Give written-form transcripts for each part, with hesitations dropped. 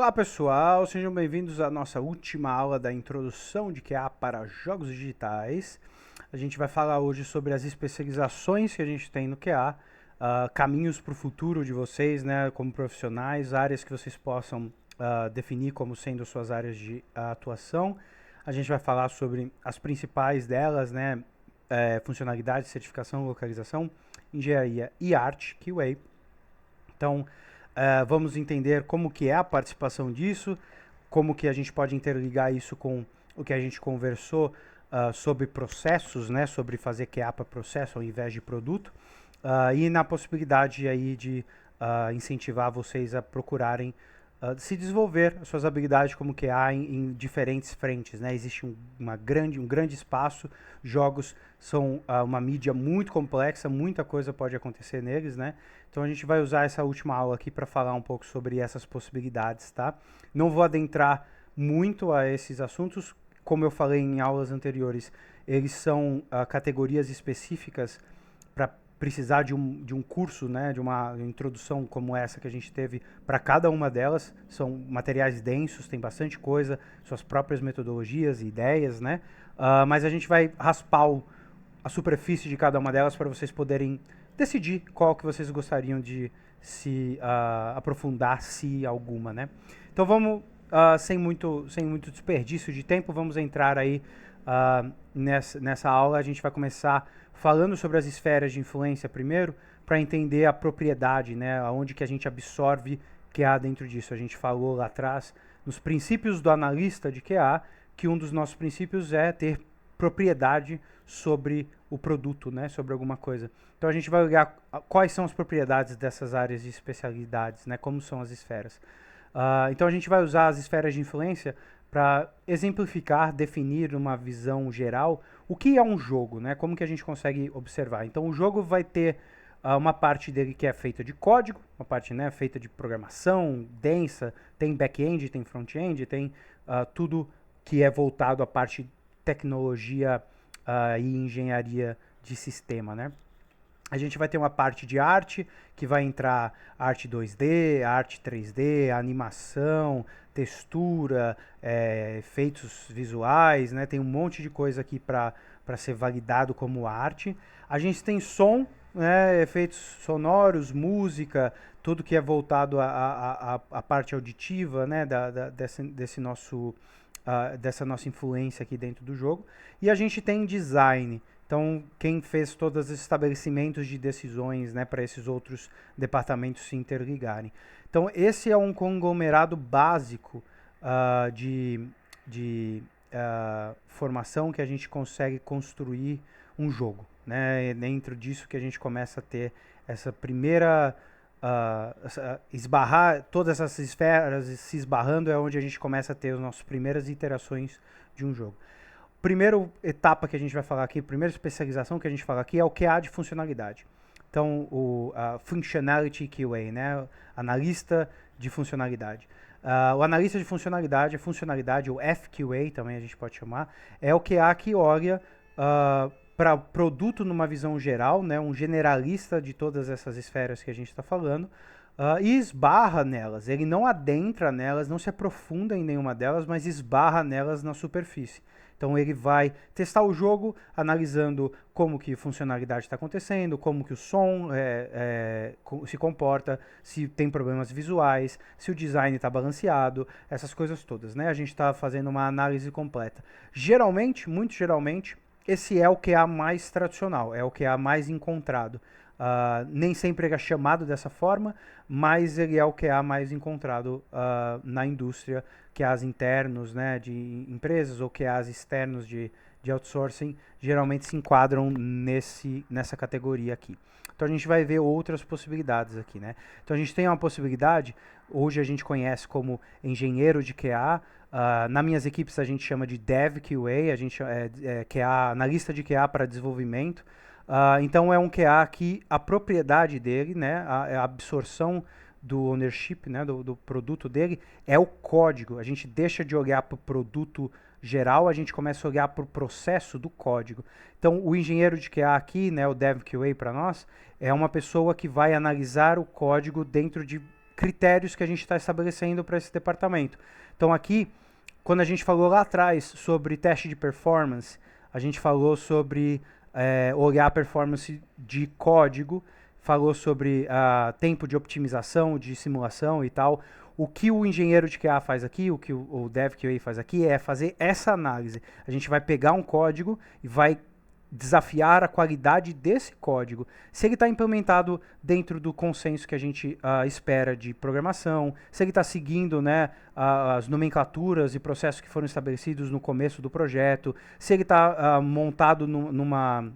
Olá pessoal, sejam bem-vindos à nossa última aula da introdução de QA para jogos digitais. A gente vai falar hoje sobre as especializações que a gente tem no QA, caminhos para o futuro de vocês, né, como profissionais, áreas que vocês possam definir como sendo suas áreas de atuação. A gente vai falar sobre as principais delas, né, funcionalidade, certificação, localização, engenharia e arte, QA. Então, vamos entender como que é a participação disso, como que a gente pode interligar isso com o que a gente conversou sobre processos, né, sobre fazer QA para processo ao invés de produto, e na possibilidade aí de incentivar vocês a procurarem se desenvolver as suas habilidades como QA em diferentes frentes, né? Existe um grande espaço, jogos são uma mídia muito complexa, muita coisa pode acontecer neles, né? Então a gente vai usar essa última aula aqui para falar um pouco sobre essas possibilidades, tá? Não vou adentrar muito a esses assuntos, como eu falei em aulas anteriores, eles são categorias específicas para precisar de um curso, né, de uma introdução como essa que a gente teve para cada uma delas. São materiais densos, tem bastante coisa, suas próprias metodologias e ideias, né? Mas a gente vai raspar a superfície de cada uma delas para vocês poderem decidir qual que vocês gostariam de se aprofundar, se alguma, né? Então vamos, sem muito desperdício de tempo, vamos entrar aí nessa aula. A gente vai começar falando sobre as esferas de influência primeiro, para entender a propriedade, né, aonde que a gente absorve QA dentro disso. A gente falou lá atrás, nos princípios do analista de QA, que um dos nossos princípios é ter propriedade sobre o produto, né, sobre alguma coisa. Então a gente vai olhar quais são as propriedades dessas áreas de especialidades, né, como são as esferas. Então a gente vai usar as esferas de influência para exemplificar, definir uma visão geral o que é um jogo, né? Como que a gente consegue observar. Então o jogo vai ter uma parte dele que é feita de código, uma parte, né, feita de programação densa, tem back-end, tem front-end, tem tudo que é voltado à parte tecnologia e engenharia de sistema, né? A gente vai ter uma parte de arte, que vai entrar arte 2D, arte 3D, animação, textura, efeitos visuais, né? Tem um monte de coisa aqui para ser validado como arte. A gente tem som, né? Efeitos sonoros, música, tudo que é voltado à parte auditiva, né? Dessa nossa influência aqui dentro do jogo. E a gente tem design. Então, quem fez todos os estabelecimentos de decisões, né, para esses outros departamentos se interligarem. Então, esse é um conglomerado básico de formação que a gente consegue construir um jogo, né? É dentro disso que a gente começa a ter essa primeira esbarrar, todas essas esferas se esbarrando é onde a gente começa a ter as nossas primeiras iterações de um jogo. Primeira etapa que a gente vai falar aqui, primeira especialização que a gente fala aqui é o QA de funcionalidade. Então, o Functionality QA, né? Analista de funcionalidade. O analista de funcionalidade, ou FQA também a gente pode chamar, é o QA que olha para produto numa visão geral, né? Um generalista de todas essas esferas que a gente está falando, e esbarra nelas. Ele não adentra nelas, não se aprofunda em nenhuma delas, mas esbarra nelas na superfície. Então ele vai testar o jogo, analisando como que a funcionalidade está acontecendo, como que o som se comporta, se tem problemas visuais, se o design está balanceado, essas coisas todas, né? A gente está fazendo uma análise completa. Geralmente, muito geralmente, esse é o QA mais tradicional, é o QA mais encontrado. Nem sempre ele é chamado dessa forma, mas ele é o QA mais encontrado na indústria, QAs internos, né, de empresas ou QAs externos de outsourcing, geralmente se enquadram nessa categoria aqui. Então a gente vai ver outras possibilidades aqui, né? Então a gente tem uma possibilidade, hoje a gente conhece como engenheiro de QA, nas minhas equipes a gente chama de Dev QA, a gente QA, analista de QA para desenvolvimento. Então é um QA que a propriedade dele, né, a absorção do ownership, né, do produto dele, é o código. A gente deixa de olhar para o produto geral, a gente começa a olhar para o processo do código. Então o engenheiro de QA aqui, né, o Dev QA para nós, é uma pessoa que vai analisar o código dentro de critérios que a gente está estabelecendo para esse departamento. Então aqui, quando a gente falou lá atrás sobre teste de performance, a gente falou sobre olhar a performance de código, falou sobre tempo de optimização, de simulação e tal. O que o engenheiro de QA faz aqui, o que o Dev QA faz aqui é fazer essa análise. A gente vai pegar um código e vai desafiar a qualidade desse código. Se ele está implementado dentro do consenso que a gente espera de programação, se ele está seguindo, né, as nomenclaturas e processos que foram estabelecidos no começo do projeto, se ele está montado numa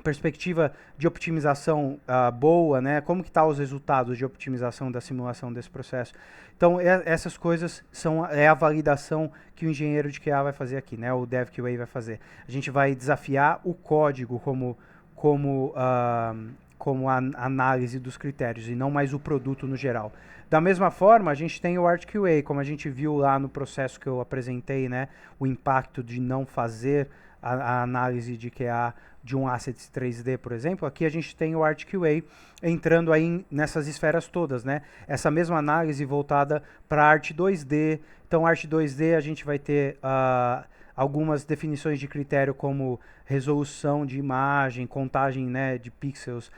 perspectiva de optimização boa, né? Como que tá os resultados de optimização da simulação desse processo. Então, essas coisas é a validação que o engenheiro de QA vai fazer aqui, né? O Dev QA vai fazer. A gente vai desafiar o código como a análise dos critérios e não mais o produto no geral. Da mesma forma, a gente tem o ArtQA, como a gente viu lá no processo que eu apresentei, né? O impacto de não fazer a análise de QA de um asset 3D, por exemplo. Aqui a gente tem o ArtQA entrando aí nessas esferas todas, né? Essa mesma análise voltada para arte 2D. Então, arte 2D a gente vai ter algumas definições de critério como resolução de imagem, contagem, né, de pixels,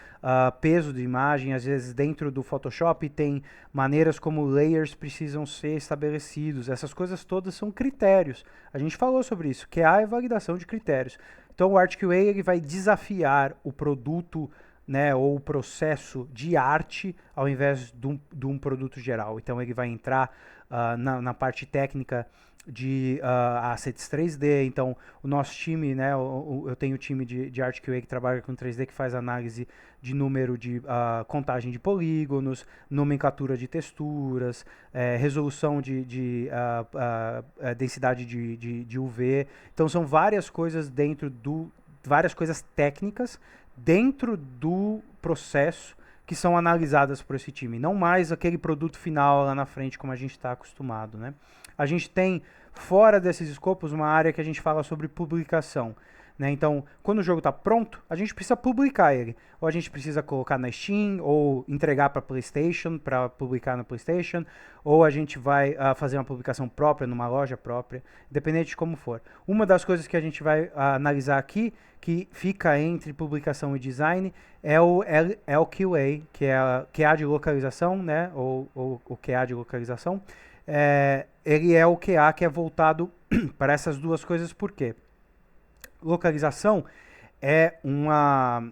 peso de imagem. Às vezes dentro do Photoshop tem maneiras como layers precisam ser estabelecidos. Essas coisas todas são critérios. A gente falou sobre isso, que é validação de critérios. Então o ArtQA ele vai desafiar o produto, né, ou o processo de arte ao invés de um produto geral. Então ele vai entrar na parte técnica de assets 3D. Então o nosso time, né, eu tenho o time de ArtQA que trabalha com 3D, que faz análise de número de contagem de polígonos, nomenclatura de texturas, resolução de densidade de UV. Então são várias coisas várias coisas técnicas dentro do processo que são analisadas por esse time, não mais aquele produto final lá na frente como a gente está acostumado, né? A gente tem, fora desses escopos, uma área que a gente fala sobre publicação, né? Então, quando o jogo está pronto, a gente precisa publicar ele. Ou a gente precisa colocar na Steam, ou entregar para PlayStation, para publicar na PlayStation, ou a gente vai fazer uma publicação própria, numa loja própria, independente de como for. Uma das coisas que a gente vai analisar aqui, que fica entre publicação e design, é o LQA, que é a QA de localização, né? Ou o QA de localização. Ele é o QA que é voltado para essas duas coisas. Por quê? Localização é uma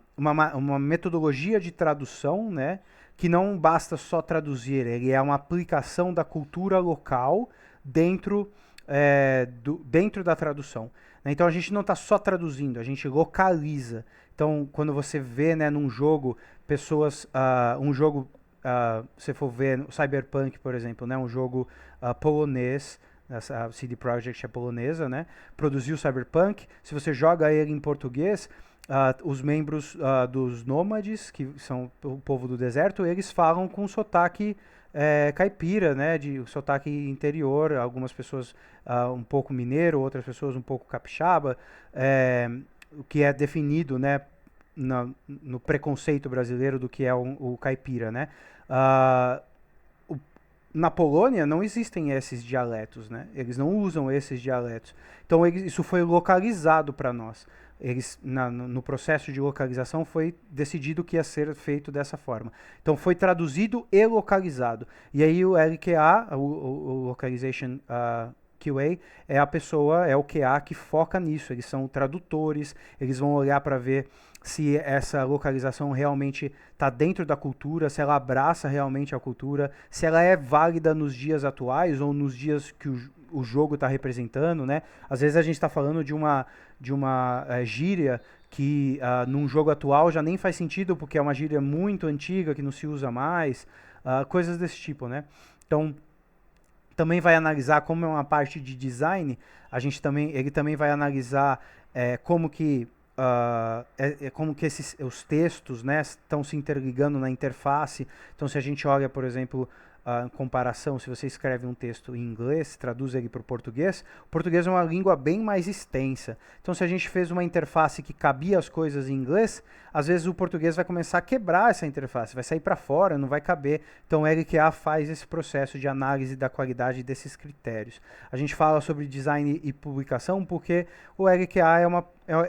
metodologia de tradução, né, que não basta só traduzir, ele é uma aplicação da cultura local dentro da tradução. Então a gente não está só traduzindo, a gente localiza. Então quando você vê, né, num jogo, pessoas, se for ver o Cyberpunk, por exemplo, né, um jogo polonês, a CD Projekt é polonesa, né? Produziu Cyberpunk. Se você joga ele em português, os membros dos nômades, que são o povo do deserto, eles falam com sotaque caipira, né? De sotaque interior. Algumas pessoas um pouco mineiro, outras pessoas um pouco capixaba, o que é definido, né, no preconceito brasileiro do que é o caipira, né? Na Polônia não existem esses dialetos, né? Eles não usam esses dialetos. Então isso foi localizado para nós. No processo de localização foi decidido que ia ser feito dessa forma. Então foi traduzido e localizado. E aí o LQA, o Localization QA, é o QA que foca nisso. Eles são tradutores, eles vão olhar para ver se essa localização realmente está dentro da cultura, se ela abraça realmente a cultura, se ela é válida nos dias atuais ou nos dias que o jogo está representando, né? Às vezes a gente está falando de uma gíria que num jogo atual já nem faz sentido porque é uma gíria muito antiga que não se usa mais, coisas desse tipo, né? Então também vai analisar, como é uma parte de design, ele também vai analisar como que os textos, né, estão se interligando na interface. Então se a gente olha, por exemplo, comparação, se você escreve um texto em inglês, traduz ele para o português é uma língua bem mais extensa. Então, se a gente fez uma interface que cabia as coisas em inglês, às vezes o português vai começar a quebrar essa interface, vai sair para fora, não vai caber. Então, o LQA faz esse processo de análise da qualidade desses critérios. A gente fala sobre design e publicação porque o LQA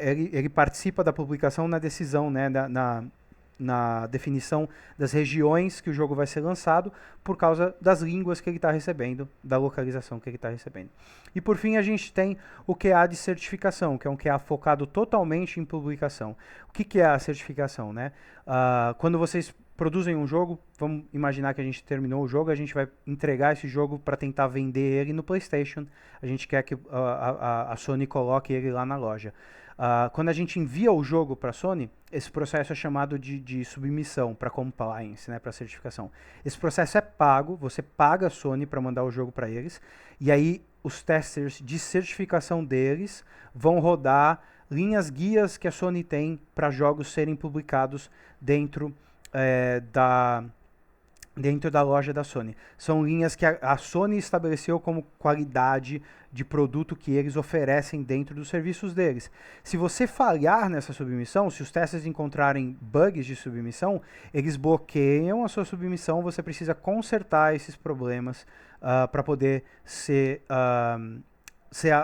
ele participa da publicação na decisão, né, na definição das regiões que o jogo vai ser lançado por causa das línguas que ele está recebendo, da localização que ele está recebendo. E por fim a gente tem o QA de certificação, que é um QA focado totalmente em publicação. O que é a certificação, né? Quando vocês produzem um jogo, vamos imaginar que a gente terminou o jogo, a gente vai entregar esse jogo para tentar vender ele no PlayStation, a gente quer que a Sony coloque ele lá na loja. Quando a gente envia o jogo para a Sony, esse processo é chamado de submissão para compliance, né, para certificação. Esse processo é pago, você paga a Sony para mandar o jogo para eles, e aí os testers de certificação deles vão rodar linhas guias que a Sony tem para jogos serem publicados dentro da loja da Sony. São linhas que a Sony estabeleceu como qualidade de produto que eles oferecem dentro dos serviços deles. Se você falhar nessa submissão, se os testers encontrarem bugs de submissão, eles bloqueiam a sua submissão, você precisa consertar esses problemas para poder ser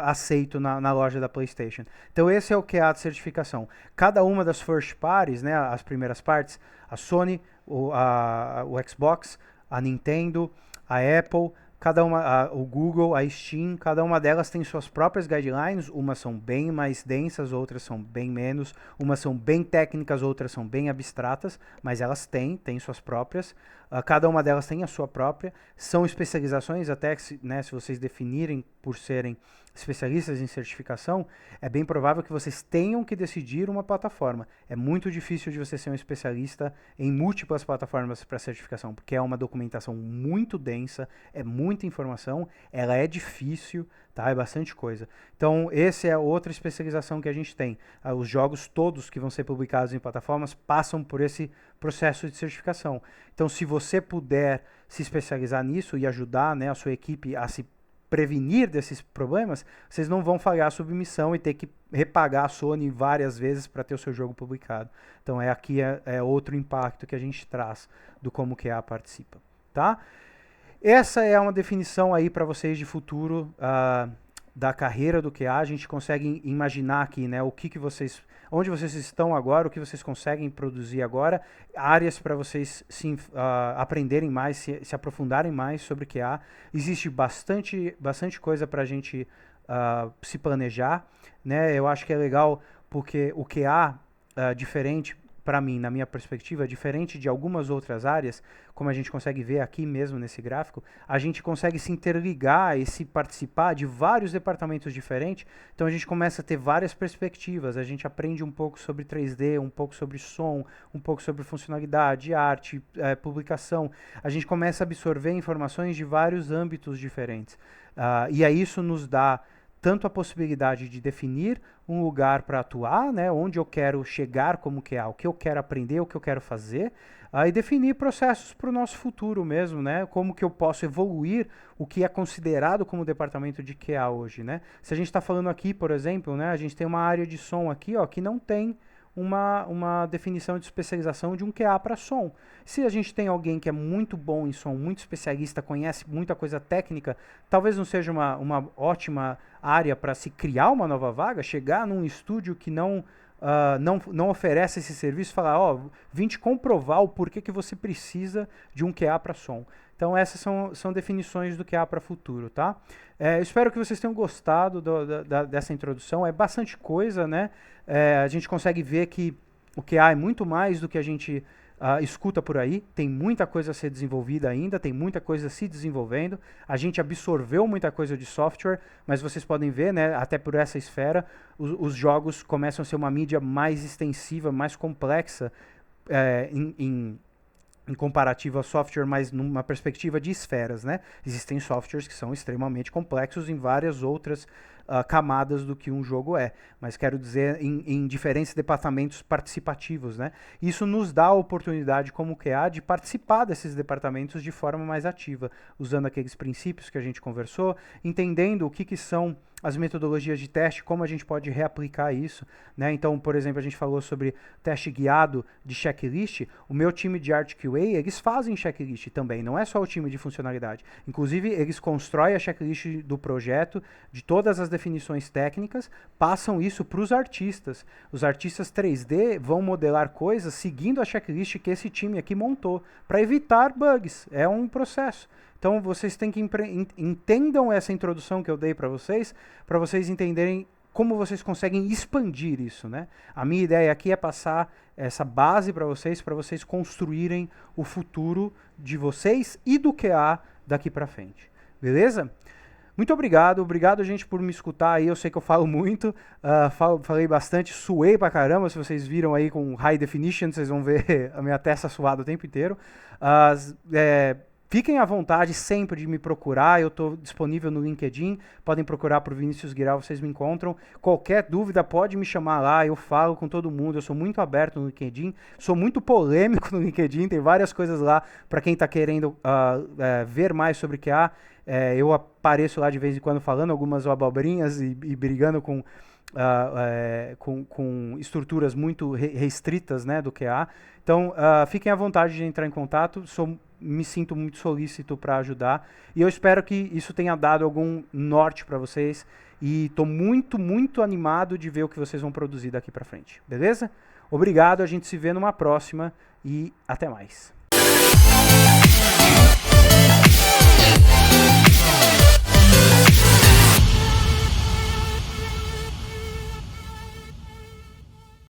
aceito na loja da PlayStation. Então esse é o QA de certificação. Cada uma das first parties, né, as primeiras partes, a Sony, o Xbox, a Nintendo, a Apple, o Google, a Steam, cada uma delas tem suas próprias guidelines, umas são bem mais densas, outras são bem menos, umas são bem técnicas, outras são bem abstratas, mas elas têm suas próprias, cada uma delas tem a sua própria, são especializações, até que, né, se vocês definirem por serem especialistas em certificação, é bem provável que vocês tenham que decidir uma plataforma. É muito difícil de você ser um especialista em múltiplas plataformas para certificação, porque é uma documentação muito densa, é muita informação, ela é difícil, tá? É bastante coisa. Então, essa é outra especialização que a gente tem. Os jogos todos que vão ser publicados em plataformas passam por esse processo de certificação. Então, se você puder se especializar nisso e ajudar, né, a sua equipe a se prevenir desses problemas, vocês não vão falhar a submissão e ter que repagar a Sony várias vezes para ter o seu jogo publicado. Então aqui é outro impacto que a gente traz do como que QA participa, tá? Essa é uma definição aí para vocês de futuro da carreira do QA. A gente consegue imaginar aqui, né, onde vocês estão agora, o que vocês conseguem produzir agora, áreas para vocês aprenderem mais, se aprofundarem mais sobre QA. Existe bastante coisa para a gente se planejar, né? Eu acho que é legal porque o QA, diferente, para mim, na minha perspectiva, diferente de algumas outras áreas, como a gente consegue ver aqui mesmo nesse gráfico, a gente consegue se interligar e se participar de vários departamentos diferentes, então a gente começa a ter várias perspectivas, a gente aprende um pouco sobre 3D, um pouco sobre som, um pouco sobre funcionalidade, arte, publicação, a gente começa a absorver informações de vários âmbitos diferentes, e aí isso nos dá tanto a possibilidade de definir um lugar para atuar, né, onde eu quero chegar como QA, o que eu quero aprender, o que eu quero fazer, e definir processos para o nosso futuro mesmo, né, como que eu posso evoluir o que é considerado como departamento de QA hoje, né. Se a gente está falando aqui, por exemplo, né, a gente tem uma área de som aqui, ó, que não tem uma definição de especialização de um QA para som. Se a gente tem alguém que é muito bom em som, muito especialista, conhece muita coisa técnica, talvez não seja uma ótima área para se criar uma nova vaga, chegar num estúdio que não oferece esse serviço e falar, vim te comprovar o porquê que você precisa de um QA para som. Então essas são definições do QA para futuro, tá? Espero que vocês tenham gostado dessa introdução, é bastante coisa, né? A gente consegue ver que o QA é muito mais do que a gente escuta por aí, tem muita coisa a ser desenvolvida ainda, tem muita coisa se desenvolvendo, a gente absorveu muita coisa de software, mas vocês podem ver, né, até por essa esfera, os jogos começam a ser uma mídia mais extensiva, mais complexa em comparativo ao software, mas numa perspectiva de esferas, né? Existem softwares que são extremamente complexos em várias outras camadas do que um jogo é, mas quero dizer em diferentes departamentos participativos, né? Isso nos dá a oportunidade como QA de participar desses departamentos de forma mais ativa, usando aqueles princípios que a gente conversou, entendendo o que são as metodologias de teste, como a gente pode reaplicar isso, né? Então, por exemplo, a gente falou sobre teste guiado de checklist. O meu time de Art QA, eles fazem checklist também, não é só o time de funcionalidade. Inclusive, eles constroem a checklist do projeto, de todas as definições técnicas, passam isso para os artistas. Os artistas 3D vão modelar coisas seguindo a checklist que esse time aqui montou, para evitar bugs. É um processo. Então, vocês têm que entendam essa introdução que eu dei para vocês entenderem como vocês conseguem expandir isso, né? A minha ideia aqui é passar essa base para vocês construírem o futuro de vocês e do QA daqui para frente. Beleza? Muito obrigado, gente, por me escutar aí. Eu sei que eu falo muito, falei bastante, suei pra caramba. Se vocês viram aí com high definition, vocês vão ver a minha testa suada o tempo inteiro. Fiquem à vontade sempre de me procurar, eu estou disponível no LinkedIn, podem procurar por Vinícius Guiral, vocês me encontram. Qualquer dúvida pode me chamar lá, eu falo com todo mundo, eu sou muito aberto no LinkedIn, sou muito polêmico no LinkedIn, tem várias coisas lá para quem está querendo ver mais sobre QA. Eu apareço lá de vez em quando falando algumas abobrinhas e brigando com estruturas muito restritas, né, do QA. Então, fiquem à vontade de entrar em contato, me sinto muito solícito para ajudar e eu espero que isso tenha dado algum norte para vocês e estou muito, muito animado de ver o que vocês vão produzir daqui para frente, beleza? Obrigado, a gente se vê numa próxima e até mais.